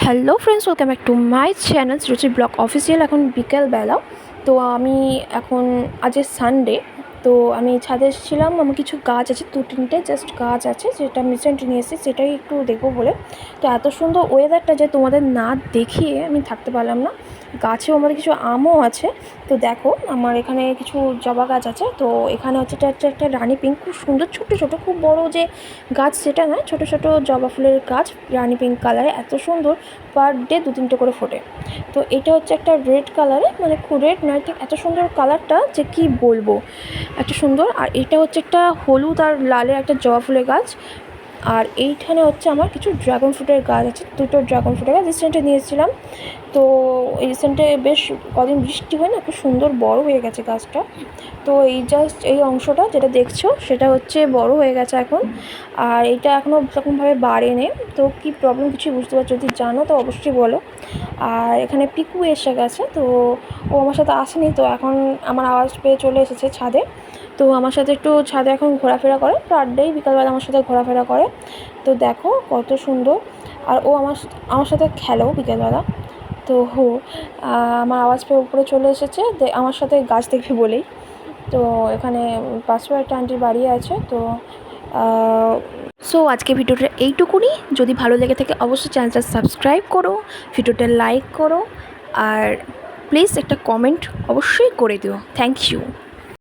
Hello friends, welcome back to my channel রুচি blog official. এখন বিকেলবেলা, তো আমি এখন আজ সানডে, তো আমি ছাদে এসেছিলাম। আমার কিছু গাছ আছে, 2-3টে জাস্ট গাছ আছে, যেটা আমি রিসেন্টলি নিয়ে এসেছি, সেটাই একটু দেখবো বলে। তো এত সুন্দর ওয়েদারটা যে তোমাদের না দেখিয়ে আমি থাকতে পারলাম না। গাছেও আমার কিছু আমও আছে। তো দেখো, আমার এখানে কিছু জবা গাছ আছে। তো এখানে হচ্ছে একটা রানী পিঙ্ক, খুব সুন্দর, ছোটো ছোটো, খুব বড় যে গাছ সেটা নয়, ছোটো ছোটো জবা ফুলের গাছ, রানী পিঙ্ক কালারে, এত সুন্দর। পার ডে 2-3টে করে ফোটে। তো এটা হচ্ছে একটা রেড কালারে, মানে খুব রেড নয় ঠিক, এত সুন্দর কালারটা যে কি বলবো, এত সুন্দর। আর এটা হচ্ছে একটা হলুদ আর লালের একটা জবা ফুলের গাছ। আর এইখানে হচ্ছে আমার কিছু ড্রাগন ফ্রুটের গাছ আছে, 2টো ড্রাগন ফ্রুটের গাছ রিসেন্টে নিয়েছিলাম। তো এই রিসেন্টে বেশ কদিন বৃষ্টি হয় না, খুব সুন্দর বড় হয়ে গেছে গাছটা। তো এই জাস্ট এই অংশটা যেটা দেখছো সেটা হচ্ছে বড় হয়ে গেছে এখন। আর এটা এখনও সেরকমভাবে বাড়েনি। তো কী প্রবলেম কিছু বুঝতে পারছো, যদি জানো তো অবশ্যই বলো। আর এখানে পিকু এসে গেছে, তো ও আমার সাথে আসেনি, তো এখন আমার আওয়াজ পেয়ে চলে এসেছে ছাদে। তো আমার সাথে একটু ছাদে এখন ঘোরাফেরা করে, পার ডেই বিকালবেলা আমার সাথে ঘোরাফেরা করে। তো দেখো কত সুন্দর। আর ও আমার সাথে খেলেও বিকেলবেলা। তো আমার আওয়াজ পেয়ে উপরে চলে এসেছে, আমার সাথে গাছ দেখবে বলেই। তো এখানে পাশেও একটা আন্টির বাড়ি আছে। তো সো আজকে ভিডিওটা এইটুকুনি। যদি ভালো লেগে থাকে অবশ্যই চ্যানেলটা সাবস্ক্রাইব করো, ভিডিওটা লাইক করো, আর প্লিজ একটা কমেন্ট অবশ্যই করে দিও। Thank you.